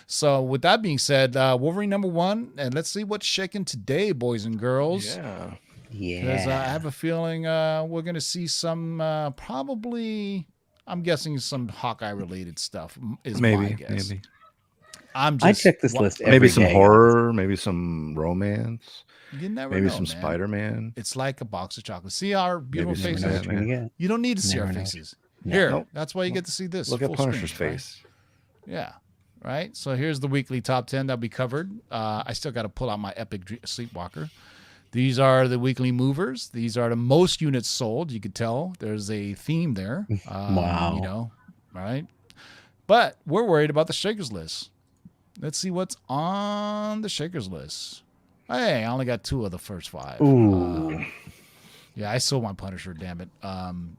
So with that being said, Wolverine number 1, and let's see what's shaking today, boys and girls. Yeah. Because I Yeah. have a feeling we're going to see some probably. I'm guessing some Hawkeye related stuff is my Maybe. guess. Maybe. I check this list every Maybe some day, guys. horror. Maybe some romance. You never Maybe know, some man. Spider-Man. It's like a box of chocolate. See our beautiful Maybe some Never know what faces. you're gonna get. You don't need to see Never our know. faces. No. Here, Nope. that's why you get to see this. Look at full Punisher's screen, right? face. Yeah, right. So here's the weekly top 10 that we covered. I still got to pull out my Epic Sleepwalker. These are the weekly movers. These are the most units sold. You could tell there's a theme there. Wow. Right? But we're worried about the Shakers list. Let's see what's on the Shakers list. Hey, I only got 2 of the first 5. Ooh. Yeah, I sold my Punisher, damn it.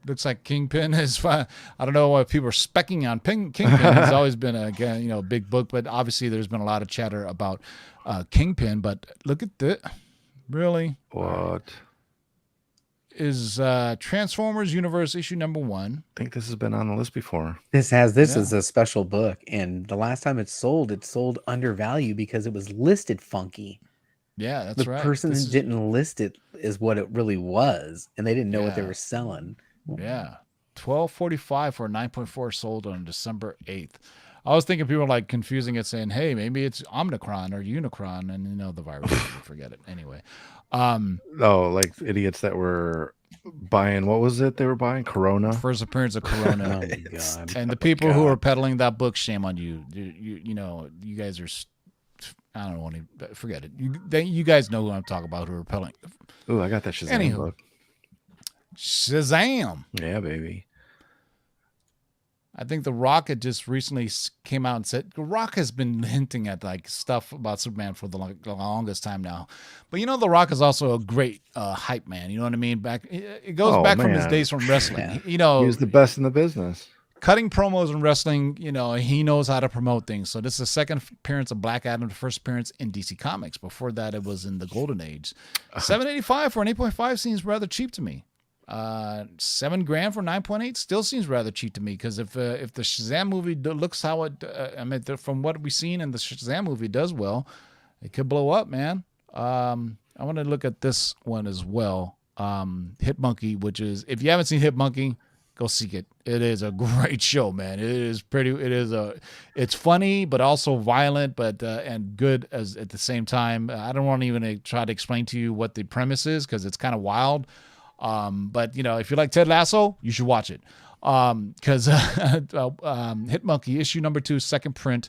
Looks like Kingpin is fine. I don't know why people are specking on Kingpin. He's always been a big book, but obviously there's been a lot of chatter about Kingpin. But look at this. Really? What? Is Transformers Universe issue number 1. I think this has been on the list before. This Yeah. is a special book, and the last time it sold undervalued because it was listed funky. Yeah, that's The right. person This who is- didn't list it is what it really was, and they didn't know what they Yeah. were selling. Yeah. $12.45 for a 9.4 sold on December 8th. I was thinking people were like confusing it, saying, hey, maybe it's Omicron or Unicron, and the virus. Forget it. Anyway. Oh, like idiots that were buying, what was it they were buying? Corona? First appearance of Oh Corona. my god! And the people who are peddling that book, shame on you. You guys are, I don't want to, forget it. You guys know who I'm talking about who are peddling. Ooh, I got that Shazam Anywho. book. Shazam. Yeah, baby. I think The Rock had just recently came out and said, The Rock has been hinting at like stuff about Superman for the longest time now. But The Rock is also a great hype man. You know what I mean? It goes back from his man. days from wrestling. Yeah. He was the best in the business. Cutting promos in wrestling, he knows how to promote things. So this is the second appearance of Black Adam, the first appearance in DC Comics. Before that, it was in the Golden Age. $7.85 for an 8.5 seems rather cheap to me. $7,000 for 9.8 still seems rather cheap to me. Because if the Shazam movie looks how it, from what we've seen in the Shazam movie does well, it could blow up, man. I want to look at this one as well. Hit Monkey, which is, if you haven't seen Hit Monkey, go seek it. It is a great show, man. It's funny, but also violent, but and good as at the same time. I don't want to even try to explain to you what the premise is because it's kind of wild. But if you like Ted Lasso, you should watch it. Because Hit Monkey issue number 2, second print.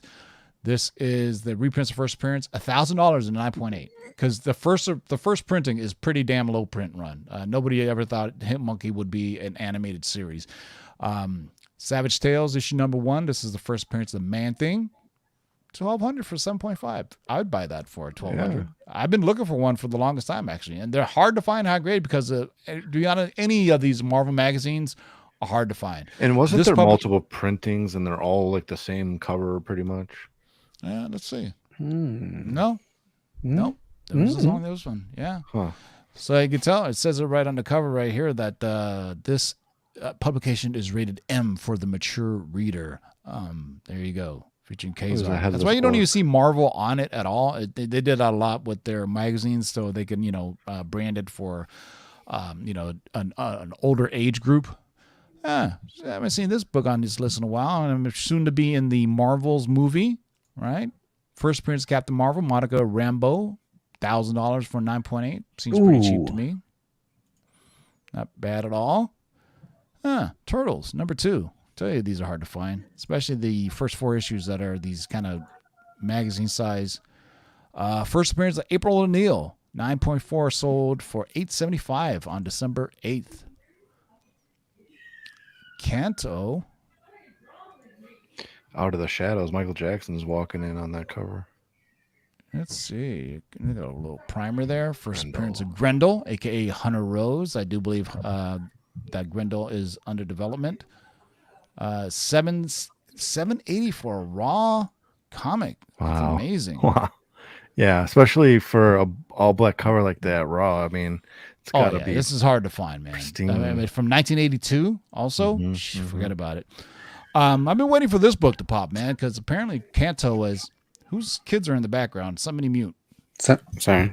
This is the reprints of first appearance, $1,000 in 9.8. Because the first printing is pretty damn low print run. Nobody ever thought Hit Monkey would be an animated series. Savage Tales issue number 1. This is the first appearance of the Man Thing. $1,200 for 7.5. I would buy that for $1,200. Yeah. I've been looking for one for the longest time actually, and they're hard to find high grade because to be honest, any of these Marvel magazines are hard to find. And wasn't there multiple printings and they're all like the same cover pretty much? Yeah, let's see. No. There was only this one. Yeah. Huh. So you can tell it says it right on the cover right here that this publication is rated M for the mature reader. There you go. Featuring Kazar. That's why you don't even see Marvel on it at all. They did a lot with their magazines so they can brand it for an older age group. I haven't seen this book on this list in a while, and I'm soon to be in the Marvels movie. Right, first appearance of Captain Marvel, Monica Rambeau, $1,000 for 9.8. Seems pretty cheap to me. Not bad at all. Turtles number 2. Tell you these are hard to find, especially the first 4 issues that are these kind of magazine size. First appearance of April O'Neil, 9.4, sold for $875 on December 8th. Kanto. Out of the Shadows, Michael Jackson's walking in on that cover. Let's see. We got a little primer there. First appearance of Grendel, a.k.a. Hunter Rose. I do believe that Grendel is under development. $780 for a raw comic. That's amazing. Wow. Yeah, especially for a all-black cover like that, raw. I mean, it's got to be. This is hard to find, man. Pristine. I mean, from 1982 also. Forget about it. I've been waiting for this book to pop, man, because apparently Kanto is... Whose kids are in the background? Somebody mute. Sorry.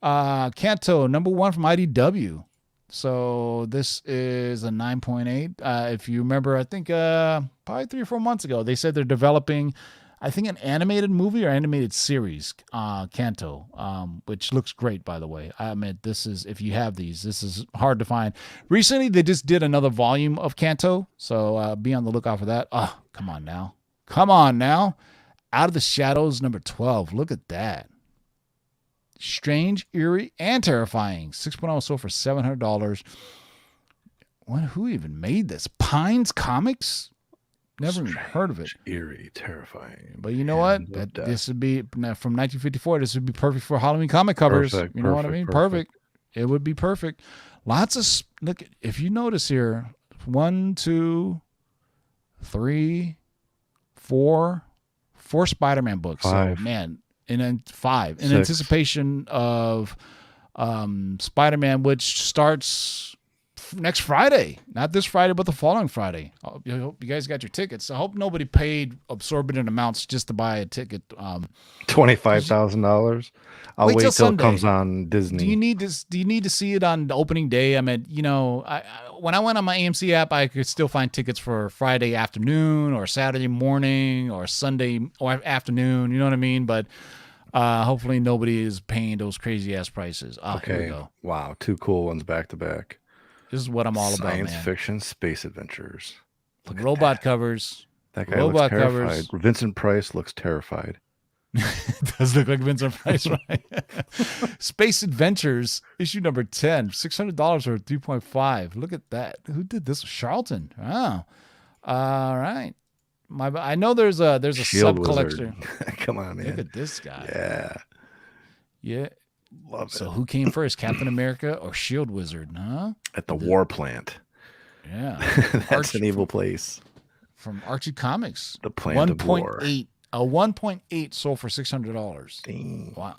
Kanto, number 1 from IDW. So this is a 9.8. If you remember, I think probably 3 or 4 months ago, they said they're developing, I think, an animated movie or animated series, Kanto, which looks great, by the way. I mean, this is, if you have these, this is hard to find. Recently, they just did another volume of Kanto, so be on the lookout for that. Oh, come on now. Out of the Shadows, number 12. Look at that. Strange, eerie, and terrifying. 6.0 sold for $700. Who even made this? Pines Comics? Never even heard of it. Eerie, terrifying. But you know what? This would be from 1954. This would be perfect for Halloween comic covers. What I mean? Perfect. It would be perfect. Lots of look. If you notice here, 1, 2, 3, 4 Spider-Man books. 5. So, man, and then 5 in 6. anticipation of Spider-Man, which starts next Friday. Not this Friday, but the following Friday. I hope you guys got your tickets. I hope nobody paid absorbent amounts just to buy a ticket. $25,000. I'll wait till it comes on Disney. Do you need to see it on the opening day? I mean, when I went on my AMC app, I could still find tickets for Friday afternoon or Saturday morning or Sunday or afternoon. You know what I mean? But hopefully nobody is paying those crazy ass prices. Okay. Here we go. Wow. 2 cool ones back to back. This is what I'm all about, man. Science fiction, space adventures. Robot covers. That guy looks terrified. Vincent Price looks terrified. It does look like Vincent Price, right? Space Adventures, issue number 10, $600 or 3.5. Look at that. Who did this? Charlton. Wow. All right. I know there's a Shield sub collector. Come on, man. Look at this guy. Yeah. Love it. So who came first, Captain America or Shield Wizard? Huh? At the War Plant. Yeah. That's an evil place. From Archie Comics. The Plant of War. 1.8. A 1.8 sold for $600. Dang. Wow.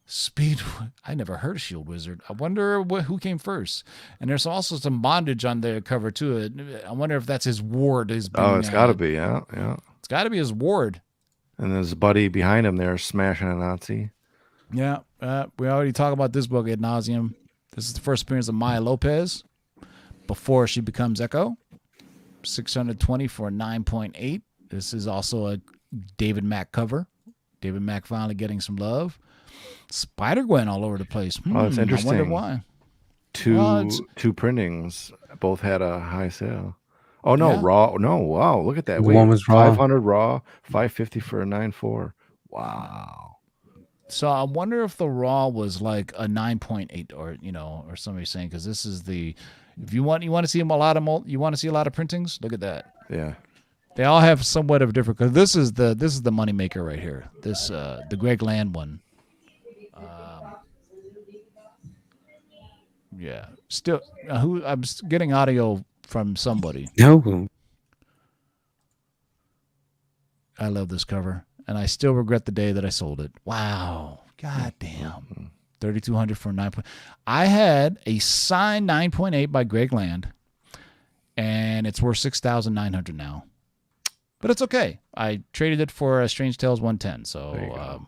Speed. I never heard of Shield Wizard. I wonder who came first. And there's also some bondage on the cover too. I wonder if that's his ward. It's got to be. Yeah. It's got to be his ward. And his buddy behind him there smashing a Nazi. Yeah. We already talked about this book ad nauseum. This is the first appearance of Maya Lopez before she becomes Echo. 620 for 9.8. This is also a David Mack cover. David Mack finally getting some love. Spider-Gwen all over the place. It's interesting. I wonder why. Two printings both had a high sale. Oh no, Yeah. raw. No, wow, look at that. The one was raw. 500 raw, 550 for a 9.4. Wow. So I wonder if the raw was like a 9.8 or somebody saying, because this is if you want to see a lot of printings, look at that. Yeah. They all have somewhat of a different, because this is the moneymaker right here. This the Greg Land one. Yeah. Still, I'm getting audio from somebody. No. I love this cover, and I still regret the day that I sold it. Wow. God damn. 3,200 for 9. I had a signed 9.8 by Greg Land, and it's worth 6,900 now. But it's okay. I traded it for a Strange Tales 110. So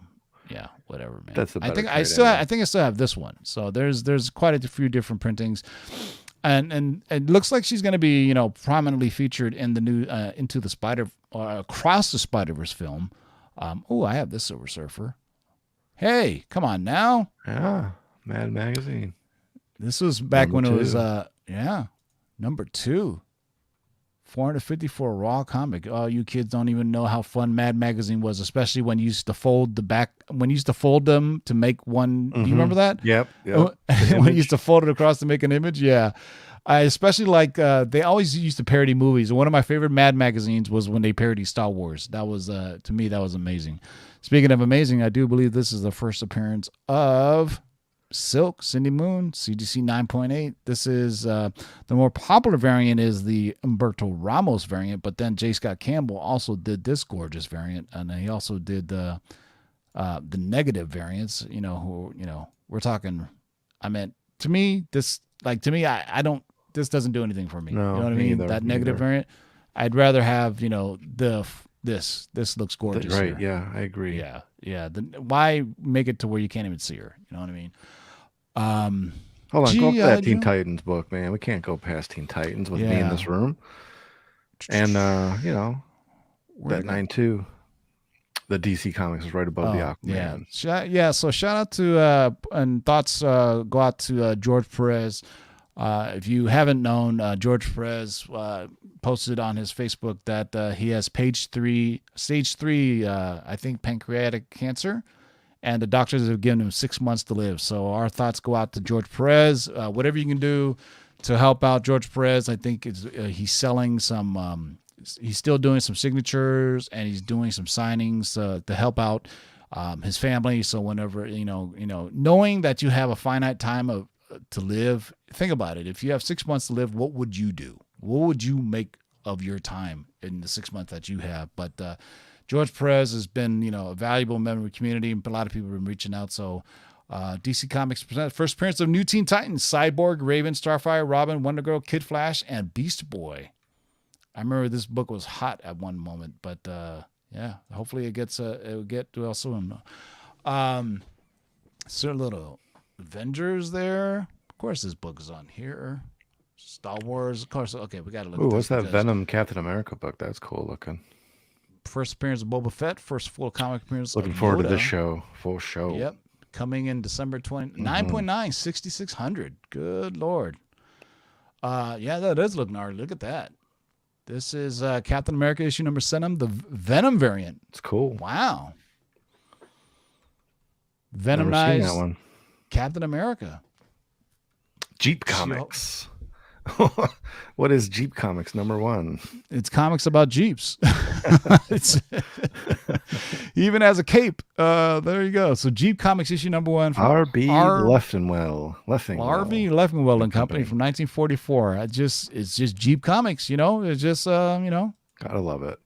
yeah, whatever, man. That's the better I trade anyway. think I still have this one. So there's quite a few different printings. And it looks like she's going to be, prominently featured in the new Into the Spider Across the Spider-Verse film. I have this Silver Surfer. Hey, come on now. Yeah. Mad Magazine. This was back when it was Number number 2. 450 for a raw comic. Oh, you kids don't even know how fun Mad Magazine was, especially when you used to fold them to make one. Do you remember that? Yep. When you used to fold it across to make an image. Yeah. I especially like, they always used to parody movies. One of my favorite Mad magazines was when they parodied Star Wars. That was, to me, that was amazing. Speaking of amazing, I do believe this is the first appearance of Silk, Cindy Moon, CGC 9.8. This is the more popular variant is the Humberto Ramos variant, but then J. Scott Campbell also did this gorgeous variant, and he also did the negative variants. We're talking. I meant to me, I don't. This doesn't do anything for me. No, you know what I me mean? either, That me negative either. variant. I'd rather have this looks gorgeous. Right. here. Yeah, I agree. Yeah. Why make it to where you can't even see her? You know what I mean? Hold on, go up to that Teen Joe? Titans book, man. We can't go past Teen Titans with me in Yeah. this room. And that Where- 9.2, the DC Comics is right above the Aquaman. Yeah. So shout out to and thoughts go out to George Perez. If you haven't known, George Perez posted on his Facebook that he has stage 3, I think, pancreatic cancer, and the doctors have given him 6 months to live. So our thoughts go out to George Perez. Whatever you can do to help out George Perez, I think he's selling some. He's still doing some signatures, and he's doing some signings to help out his family. So whenever knowing that you have a finite time to live, think about it. If you have 6 months to live, what would you do? What would you make of your time in the 6 months that you have? But George Perez has been, a valuable member of the community. A lot of people have been reaching out. So DC Comics presents first appearance of new Teen Titans: Cyborg, Raven, Starfire, Robin, Wonder Girl, Kid Flash, and Beast Boy. I remember this book was hot at one moment, but hopefully it'll get well soon. So a little Avengers there. Of course, this book is on here. Star Wars, of course. Okay, we got to look. Ooh, at what's this that because Venom Captain America book? That's cool looking. First appearance of Boba Fett. First full comic appearance. Looking of forward to this Yoda. show. Full show. Yep, coming in December 20. 9.9, 6,600. Good Lord. That does look gnarly. Look at that. This is Captain America issue number 7, the Venom variant. It's cool. Wow. Never seen Venomized that one. Captain America. Jeep Comics. What is Jeep Comics #1? It's comics about Jeeps. It's, he even has a cape. There you go. So Jeep Comics issue number 1 from R.B. Leffingwell. R.B. Leffingwell and Company from 1944. It's just Jeep Comics, It's just Gotta love it.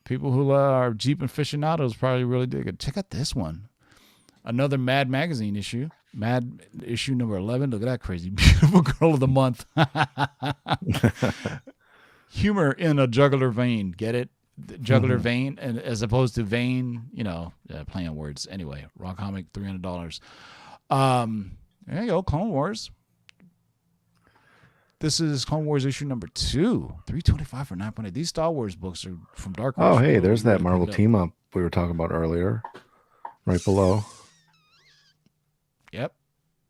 people who are Jeep aficionados probably really dig it. Check out this one. another Mad magazine issue. Mad issue number 11. Look at that crazy beautiful girl of the month. Humor in a jugular vein. Get it? The jugular vein, and as opposed to vein, playing on words. Anyway, raw comic, $300. There you go, Clone Wars. This is Clone Wars issue number 2, $325 for 9.8. These Star Wars books are from Dark Horse. Oh, hey, Really, there's that really Marvel picked up. team up we were talking about earlier, right below. Yep,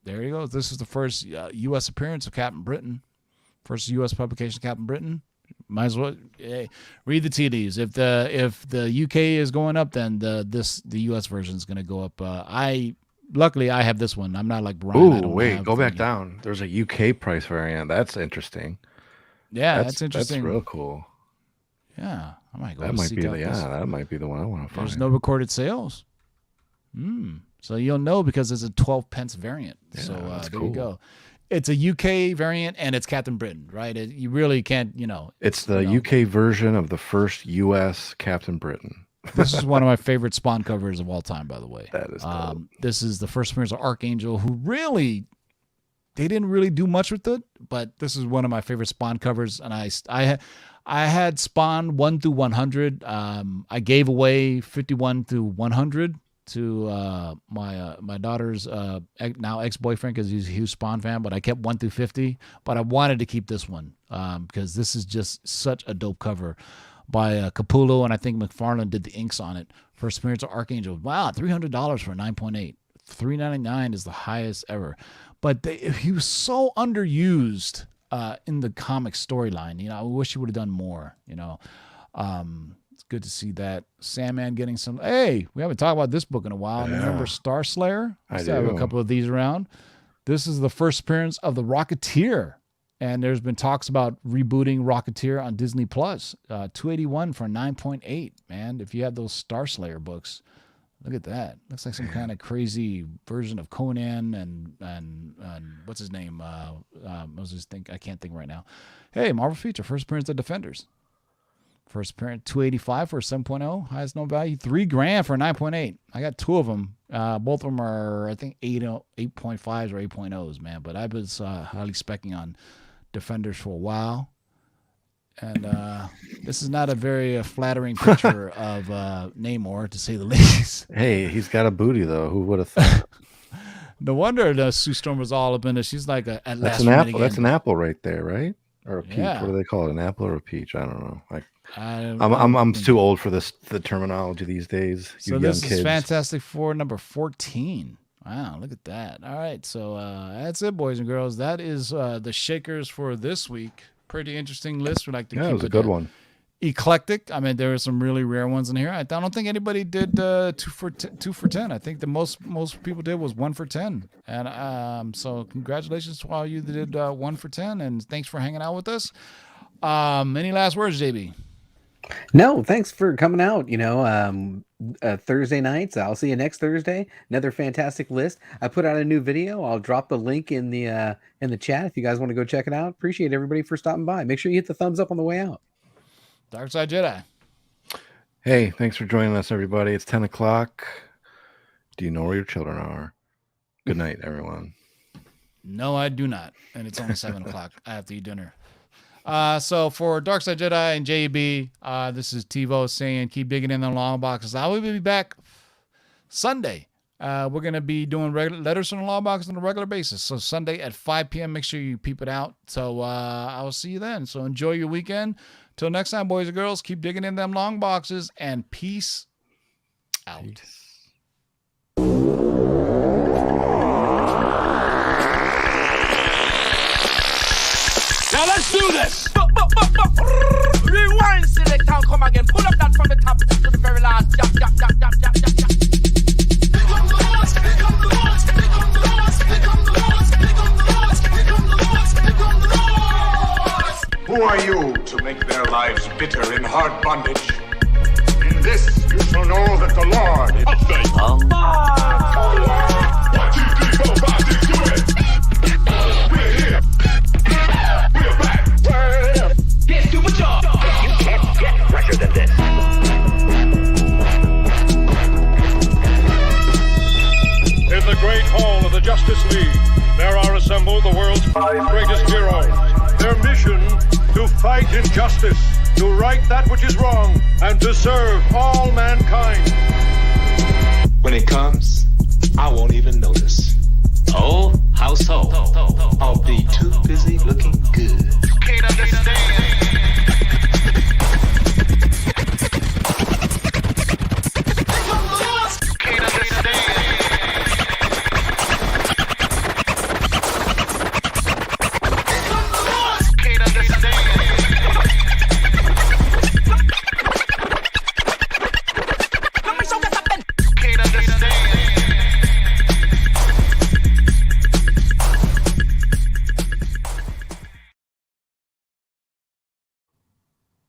there you go. This is the first U.S. appearance of Captain Britain. First U.S. publication of Captain Britain. Might as well read the tea leaves. If the UK is going up, then the US version is going to go up. Luckily I have this one. I'm not like Brian. I Ooh, don't wait, have go back the- down. There's a UK price variant. That's interesting. Yeah, that's interesting. That's real cool. Yeah, I might go. That might seek be out this. that might be the one I want to find. There's no recorded sales. So you'll know because it's a 12 pence variant. Yeah, So that's there cool. you go. It's a UK variant and it's Captain Britain, right? You really can't, It's the UK version of the first US Captain Britain. This is one of my favorite Spawn covers of all time, by the way. That is dope. This is the first appearance of Archangel, who they didn't really do much with it, but this is one of my favorite Spawn covers. And I had Spawn 1 through 100. I gave away 51 through 100 to my daughter's now ex-boyfriend because he's a huge Spawn fan, but I kept 1 through 50. But I wanted to keep this one because this is just such a dope cover by Capullo, and I think McFarlane did the inks on it. First appearance of Archangel. Wow, $300 for a 9.8. $399 is the highest ever. But he was so underused in the comic storyline. I wish he would have done more. It's good to see that. Sandman getting some. Hey, we haven't talked about this book in a while. Yeah. Remember Star Slayer? I Used to have a do. couple of these around. This is the first appearance of the Rocketeer. And there's been talks about rebooting Rocketeer on Disney Plus. $281 for 9.8. Man, if you have those Star Slayer books, look at that. Looks like some kind of crazy version of Conan and what's his name? I can't think right now. Hey, Marvel feature, first appearance of Defenders. First appearance, $285 for a 7.0. Highest known value, $3,000 for a 9.8. I got 2 of them. Both of them are, I think, 8.5s or 8.0s, man. But I was highly specking on Defenders for a while. And this is not a very flattering picture of Namor, to say the least. Hey, he's got a booty though. Who would have thought? No wonder the Sue Storm was all up in it. She's like at That's last an minute apple. again. That's an apple right there, right? Or a peach. Yeah. What do they call it? An apple or a peach? I don't know. I- I'm too old for the terminology these days. So You this young is kids. Fantastic Four number 14. Wow, look at that. All right, so that's it, boys and girls. That is the Shakers for this week. Pretty interesting list. We like to Yeah, keep it was a it good one. eclectic. I mean, there are some really rare ones in here. I don't think anybody did 2 for 10. I think the most people did was 1 for 10. And so congratulations to all you that did 1 for 10, and thanks for hanging out with us. Any last words, JB? No, thanks for coming out. Thursday nights. I'll see you next Thursday. Another fantastic list. I put out a new video. I'll drop the link in the chat if you guys want to go check it out. Appreciate everybody for stopping by. Make sure you hit the thumbs up on the way out. Dark Side Jedi. Hey, thanks for joining us, everybody. It's 10 o'clock. Do you know where your children are? Good night, everyone. No, I do not. And it's only 7 o'clock. I have to eat dinner. So for Dark Side Jedi and JB, this is TiVo saying keep digging in the long boxes. I will be back Sunday. We're going to be doing letters from the long box on a regular basis. So Sunday at 5 p.m., make sure you peep it out. So I will see you then. So enjoy your weekend. Till next time, boys and girls, keep digging in them long boxes, and peace out. Now let's do this. Rewind, select and come again. Pull up that from the top to the very last. Jump, jump, jump, jump, jump, jump, jump. Who are you to make their lives bitter in hard bondage? In this you shall know that the Lord is faithful. 1, 2, 3, 4, 5, 6, do it! We're here! We're back! Word up! Get super job! You can't get fresher than this! Greatest heroes. Their mission to fight injustice, to right that which is wrong, and to serve all mankind. When it comes, I won't even notice. Oh, how so? I'll be too busy looking good. You can't understand.